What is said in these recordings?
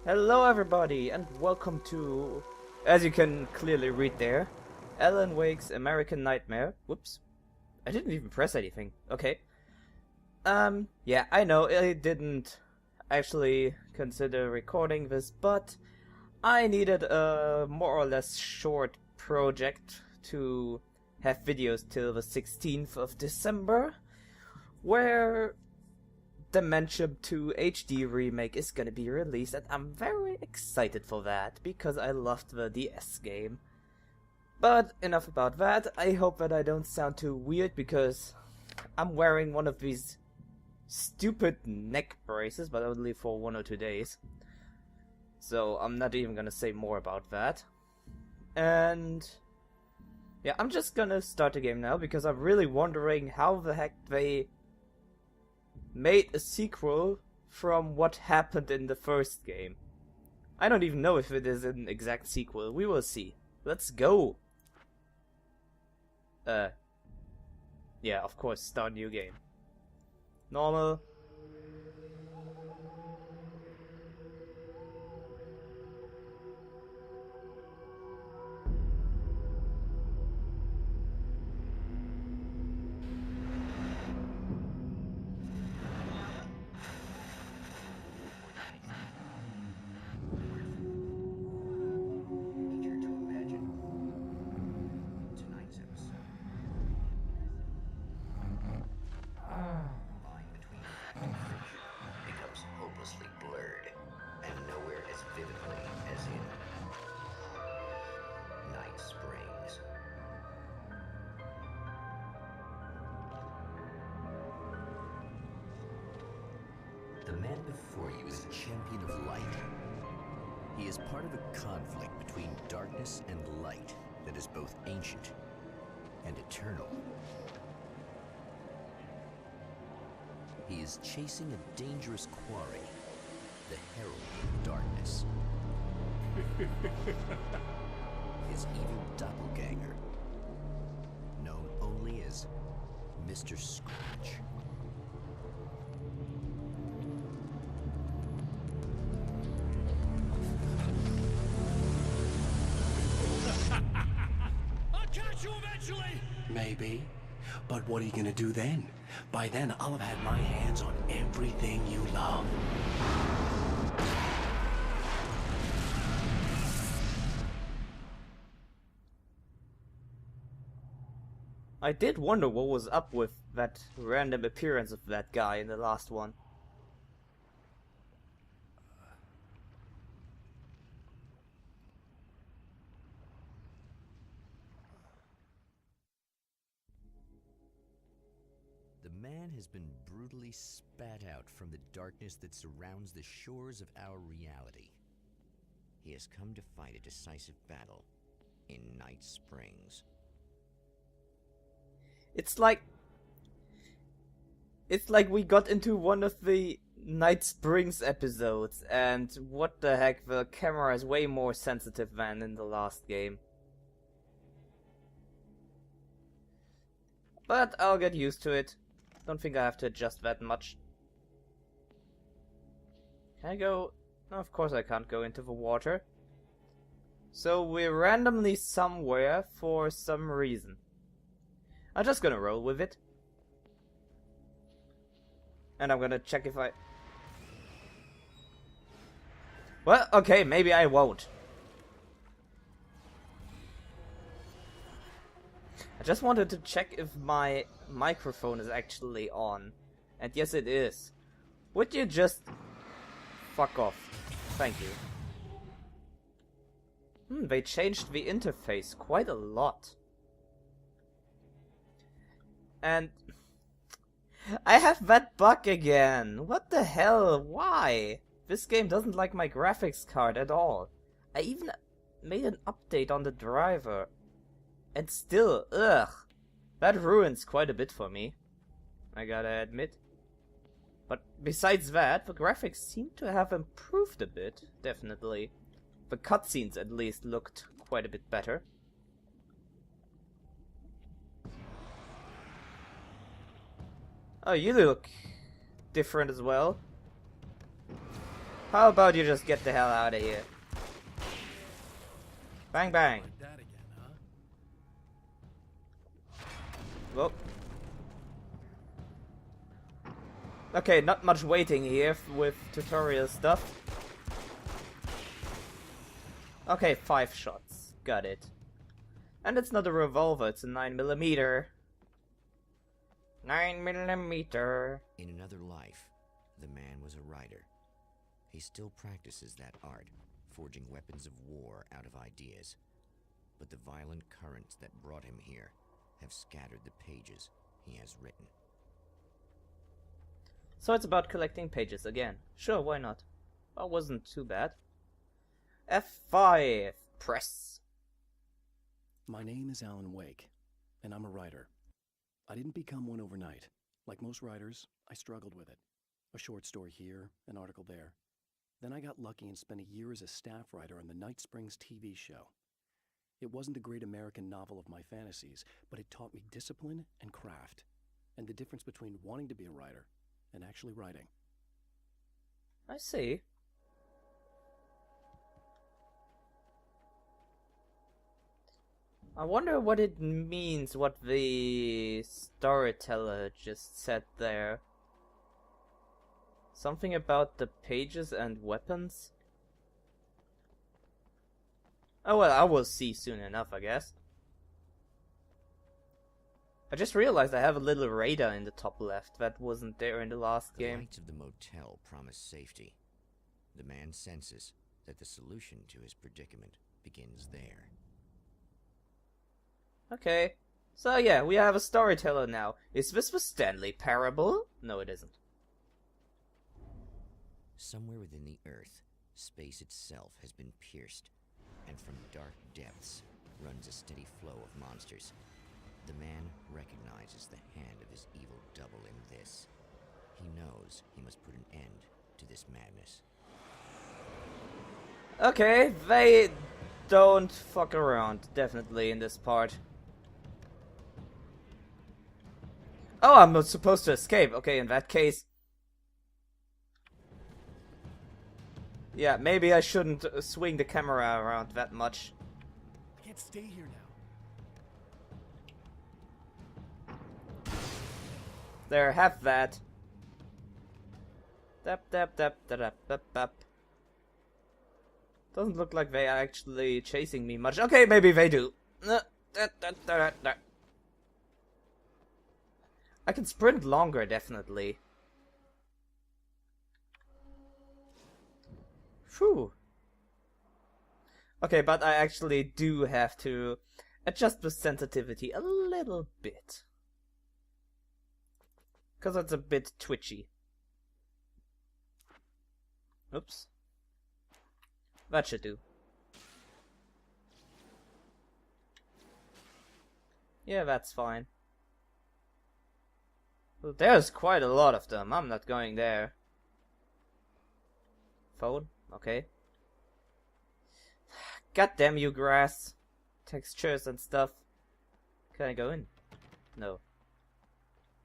Hello everybody and welcome to, as you can clearly read there, Alan Wake's American Nightmare. Whoops. I didn't even press anything. Okay. Yeah, I know I didn't actually consider recording this, but I needed a more or less short project to have videos till the 16th of December, where Dementia 2 HD remake is gonna be released, and I'm very excited for that because I loved the DS game. But enough about that. I hope that I don't sound too weird because I'm wearing one of these stupid neck braces, but only for 1 or 2 days. So I'm not even gonna say more about that. And yeah, I'm just gonna start the game now because I'm really wondering how the heck they made a sequel from what happened in the first game. I don't even know if it is an exact sequel. We will see. Let's go! Yeah, of course, start new game. Normal. Easier to imagine. Tonight's episode. Line between fact and fiction becomes hopelessly blurred, and nowhere as vividly as in Night Springs. The man before you is a champion of light. He is part of a conflict between darkness and light that is both ancient and eternal. He is chasing a dangerous quarry, the Herald of Darkness. His evil doppelganger, known only as Mr. Scratch. I'll catch you eventually! Maybe. But what are you gonna do then? By then, I'll have had my hands on everything you love. I did wonder what was up with that random appearance of that guy in the last one. The man has been brutally spat out from the darkness that surrounds the shores of our reality. He has come to fight a decisive battle in Night Springs. It's like we got into one of the Night Springs episodes, and what the heck, the camera is way more sensitive than in the last game. But I'll get used to it. Don't think I have to adjust that much. Can I go? No, of course I can't go into the water. So we're randomly somewhere for some reason. I'm just gonna roll with it. And I'm gonna check if I... Well, okay, maybe I won't. I just wanted to check if my microphone is actually on. And yes, it is. Would you just... fuck off. Thank you. They changed the interface quite a lot. And... I have that bug again! What the hell? Why? This game doesn't like my graphics card at all. I even made an update on the driver. And still, ugh. That ruins quite a bit for me, I gotta admit. But besides that, the graphics seem to have improved a bit, definitely. The cutscenes at least looked quite a bit better. Oh, you look different as well. How about you just get the hell out of here? Bang bang. Like that again, huh? Whoa. Okay, not much waiting here with tutorial stuff. Okay, 5 shots. Got it. And it's not a revolver, it's a 9mm. 9mm. In another life, the man was a writer. He still practices that art, forging weapons of war out of ideas. But the violent currents that brought him here have scattered the pages he has written. So it's about collecting pages again. Sure, why not? That wasn't too bad. F5. Press. My name is Alan Wake, and I'm a writer. I didn't become one overnight. Like most writers, I struggled with it. A short story here, an article there. Then I got lucky and spent a year as a staff writer on the Night Springs TV show. It wasn't the great American novel of my fantasies, but it taught me discipline and craft, and the difference between wanting to be a writer and actually writing. I see. I wonder what it means, what the storyteller just said there. Something about the pages and weapons? Oh well, I will see soon enough, I guess. I just realized I have a little radar in the top left that wasn't there in the last The game. lights of the motel promise safety. The man senses that the solution to his predicament begins there. Okay. So yeah, we have a storyteller now. Is this the Stanley Parable? No, it isn't. Somewhere within the Earth, space itself has been pierced, and from dark depths runs a steady flow of monsters. The man recognizes the hand of his evil double in this. He knows he must put an end to this madness. Okay, they don't fuck around, definitely, in this part. Oh, I'm not supposed to escape. Okay, in that case... Yeah, maybe I shouldn't swing the camera around that much. I can't stay here now. There, have that. Dap, dap, dap, dap, dap, dap, dap. Doesn't look like they are actually chasing me much. Okay, maybe they do. I can sprint longer, definitely. Phew. Okay, but I actually do have to adjust the sensitivity a little bit. Because it's a bit twitchy. Oops. That should do. Yeah, that's fine. Well, there's quite a lot of them. I'm not going there. Phone? Okay. God damn you, grass. Textures and stuff. Can I go in? No.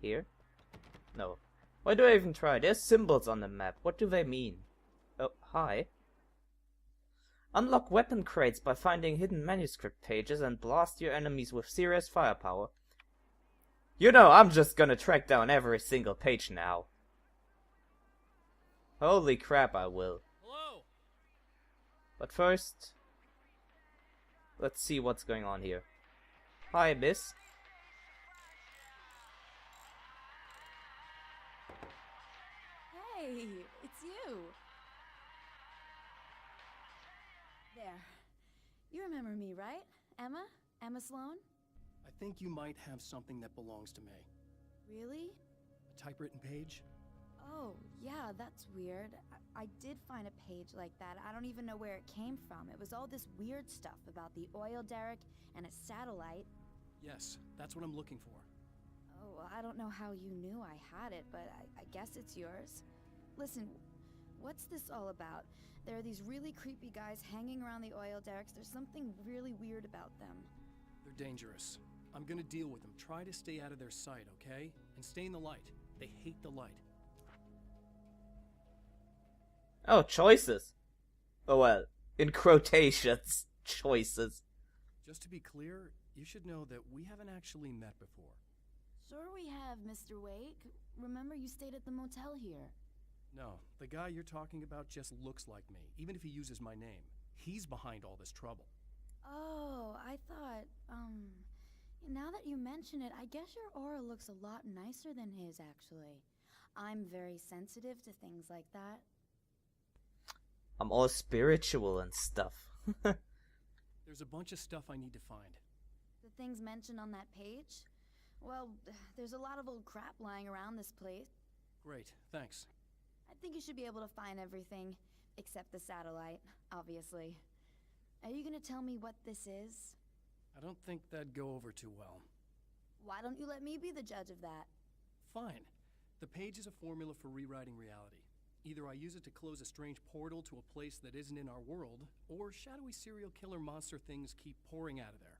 Here? No. Why do I even try? There's symbols on the map. What do they mean? Oh, hi. Unlock weapon crates by finding hidden manuscript pages and blast your enemies with serious firepower. You know, I'm just gonna track down every single page now. Holy crap, I will. Hello? But first, let's see what's going on here. Hi, miss. Hey, it's you. There. You remember me, right? Emma? Emma Sloan? I think you might have something that belongs to me. Really? A typewritten page? Oh, yeah, that's weird. I did find a page like that. I don't even know where it came from. It was all this weird stuff about the oil derrick and a satellite. Yes, that's what I'm looking for. Oh, I don't know how you knew I had it, but I guess it's yours. Listen, what's this all about? There are these really creepy guys hanging around the oil derricks. There's something really weird about them. They're dangerous. I'm gonna deal with them. Try to stay out of their sight, okay? And stay in the light. They hate the light. Oh, choices. Oh well, in quotations, choices. Just to be clear, you should know that we haven't actually met before. Sure we have, Mr. Wake. Remember you stayed at the motel here. No, the guy you're talking about just looks like me, even if he uses my name. He's behind all this trouble. Oh, I thought, now that you mention it, I guess your aura looks a lot nicer than his, actually. I'm very sensitive to things like that. I'm all spiritual and stuff. There's a bunch of stuff I need to find. The things mentioned on that page? Well, there's a lot of old crap lying around this place. Great, thanks. I think you should be able to find everything, except the satellite, obviously. Are you gonna tell me what this is? I don't think that'd go over too well. Why don't you let me be the judge of that? Fine. The page is a formula for rewriting reality. Either I use it to close a strange portal to a place that isn't in our world, or shadowy serial killer monster things keep pouring out of there.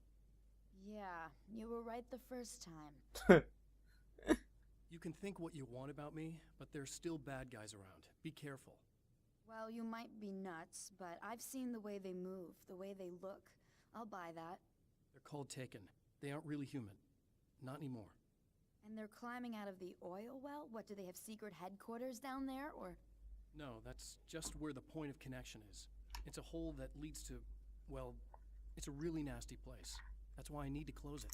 Yeah, you were right the first time. You can think what you want about me, but there's still bad guys around. Be careful. Well, you might be nuts, but I've seen the way they move, the way they look. I'll buy that. They're called Taken. They aren't really human. Not anymore. And they're climbing out of the oil well? What, do they have secret headquarters down there, or...? No, that's just where the point of connection is. It's a hole that leads to, well, it's a really nasty place. That's why I need to close it.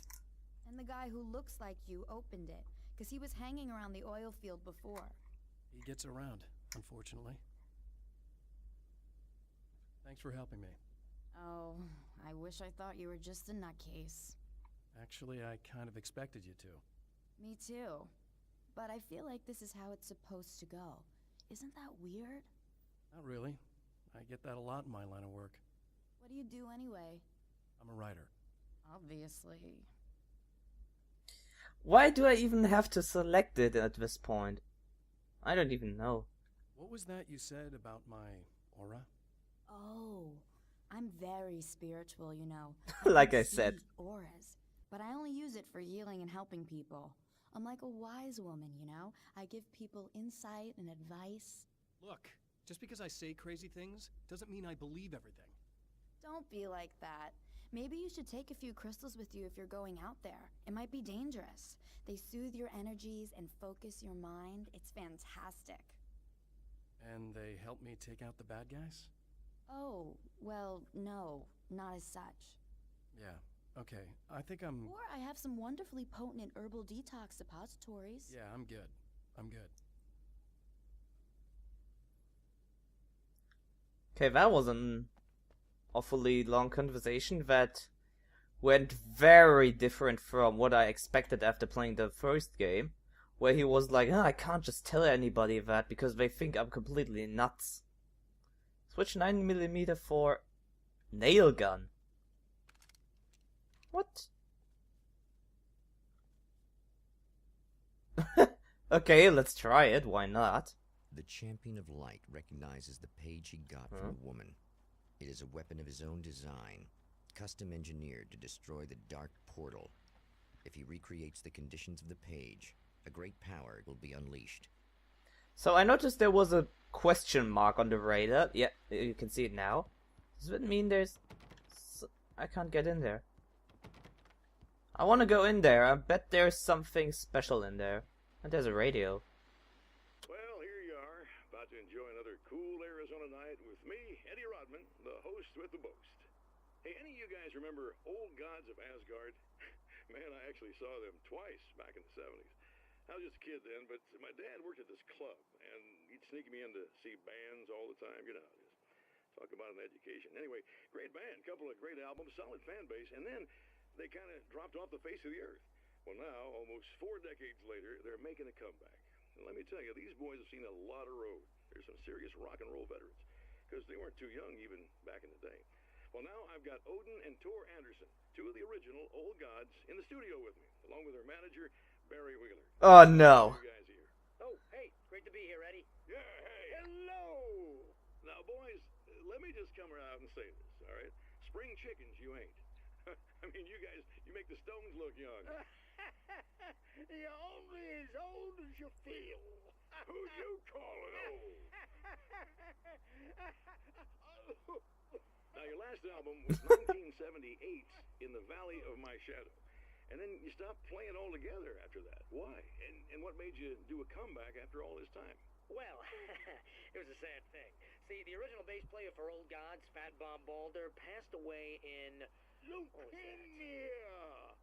And the guy who looks like you opened it, because he was hanging around the oil field before. He gets around, unfortunately. Thanks for helping me. Oh, I wish I thought you were just a nutcase. Actually, I kind of expected you to. Me too. But I feel like this is how it's supposed to go. Isn't that weird? Not really. I get that a lot in my line of work. What do you do anyway? I'm a writer. Obviously. Why do I even have to select it at this point? I don't even know. What was that you said about my aura? Oh, I'm very spiritual, you know. Like can I said. see auras, but I only use it for healing and helping people. I'm like a wise woman, you know? I give people insight and advice. Look, just because I say crazy things doesn't mean I believe everything. Don't be like that. Maybe you should take a few crystals with you if you're going out there. It might be dangerous. They soothe your energies and focus your mind. It's fantastic. And they help me take out the bad guys? Oh, well, no, not as such. Yeah, okay. I think I'm... Or I have some wonderfully potent and herbal detox suppositories. Yeah, I'm good. I'm good. Okay, that was an awfully long conversation that went very different from what I expected after playing the first game, where he was like, I can't just tell anybody that because they think I'm completely nuts. Switch 9mm for nail gun. What? Okay, let's try it, why not? The Champion of Light recognizes the page he got from a woman. It is a weapon of his own design, custom engineered to destroy the dark portal. If he recreates the conditions of the page, a great power will be unleashed. So I noticed there was a question mark on the radar. Yeah, you can see it now. Does that mean there's... I can't get in there. I want to go in there. I bet there's something special in there. And there's a radio. Well, here you are, about to enjoy another cool Arizona night with me, Eddie Rodman, the host with the boast. Hey, any of you guys remember Old Gods of Asgard? Man, I actually saw them twice back in the 70s. I was just a kid then, but my dad worked at this club, and he'd sneak me in to see bands all the time, you know, just talk about an education. Anyway, great band, couple of great albums, solid fan base, and then they kind of dropped off the face of the earth. Well, now, almost 4 decades later, they're making a comeback. And let me tell you, these boys have seen a lot of road. They're some serious rock and roll veterans, because they weren't too young even back in the day. Well, now I've got Odin and Tor Anderson, two of the original Old Gods, in the studio with me, along with their manager, Barry Wheeler. Oh no. You guys here. Oh, hey, great to be here, Eddie. Yeah, hey. Hello. Now, boys, let me just come out and say this, all right? Spring chickens, you ain't. I mean, you guys, you make the Stones look young. You're only as old as you feel. Who you calling old? first album was 1978's In the Valley of My Shadow. And then you stopped playing altogether after that. Why? And what made you do a comeback after all this time? Well, it was a sad thing. See, the original bass player for Old Gods, Fat Bob Balder, passed away in... Leukemia!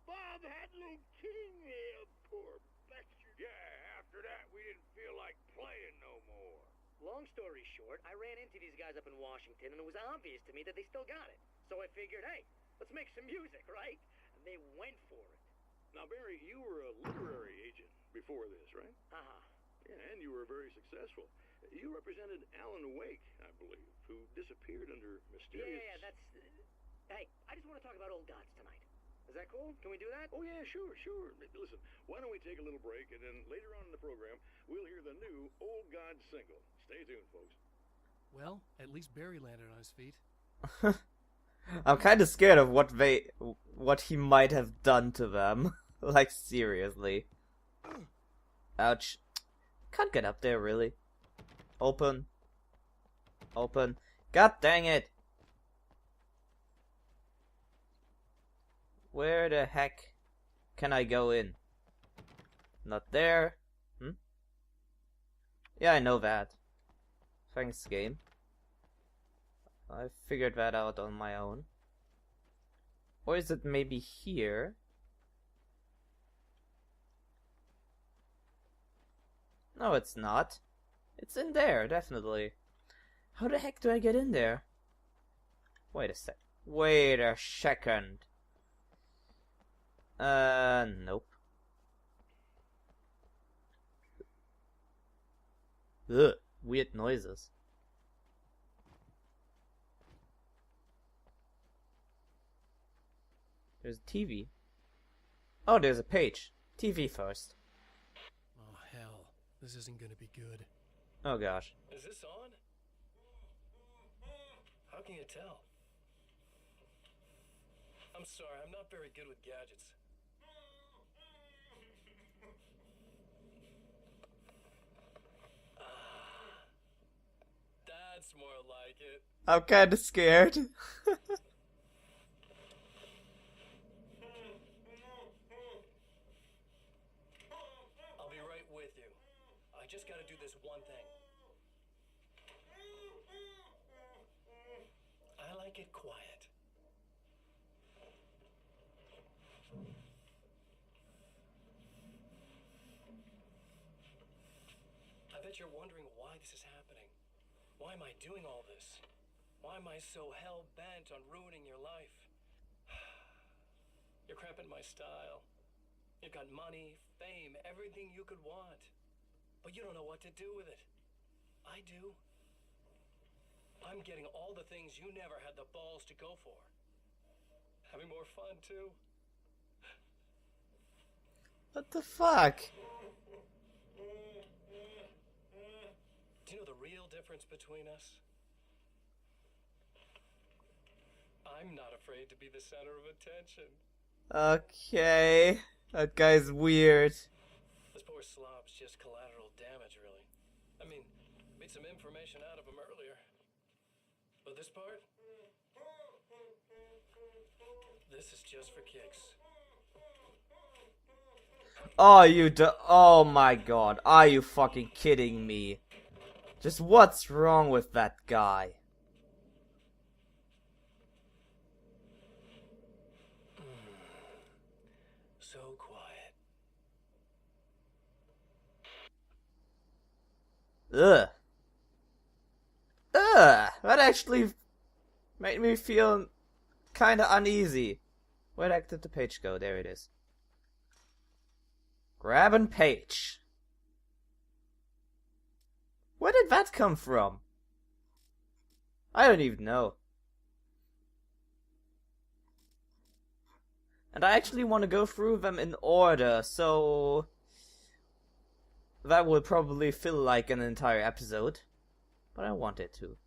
Bob had leukemia, poor bastard. Yeah, after that, we didn't feel like playing no more. Long story short, I ran into these guys up in Washington, and it was obvious to me that they still got it. So I figured, hey, let's make some music, right? And they went for it. Now, Barry, you were a literary agent before this, right? Uh-huh. Yeah, and you were very successful. You represented Alan Wake, I believe, who disappeared under mysterious... Yeah, that's... Hey, I just want to talk about Old Gods tonight. Is that cool? Can we do that? Oh, yeah, sure. Listen, why don't we take a little break, and then later on in the program, we'll hear the new Old God single. Stay tuned, folks. Well, at least Barry landed on his feet. I'm kind of scared of what he might have done to them. Like, seriously. Ouch. Can't get up there, really. Open. Open. God dang it! Where the heck can I go in? Not there. Yeah, I know that. Thanks, game. I figured that out on my own. Or is it maybe here? No, it's not. It's in there, definitely. How the heck do I get in there? Wait a sec. Wait a second. Nope. Ugh, weird noises. There's a TV. Oh, there's a page. TV first. Oh, hell. This isn't gonna be good. Oh, gosh. Is this on? How can you tell? I'm sorry, I'm not very good with gadgets. That's more like it. I'm kinda scared. I'll be right with you. I just gotta do this one thing. I like it quiet. I bet you're wondering why this is happening. Why am I doing all this? Why am I so hell-bent on ruining your life? You're cramping my style. You've got money, fame, everything you could want. But you don't know what to do with it. I do. I'm getting all the things you never had the balls to go for. Having more fun, too. What the fuck? Do you know the real difference between us? I'm not afraid to be the center of attention. Okay. That guy's weird. This poor slob's just collateral damage, really. I mean, beat some information out of him earlier. But this part? This is just for kicks. Oh my god. Are you fucking kidding me? Just what's wrong with that guy? So quiet. Ugh. Ugh. That actually made me feel kinda uneasy. Where the heck did the page go? There it is. Grabbing page. Where did that come from? I don't even know. And I actually want to go through them in order, so that will probably feel like an entire episode. But I want it to.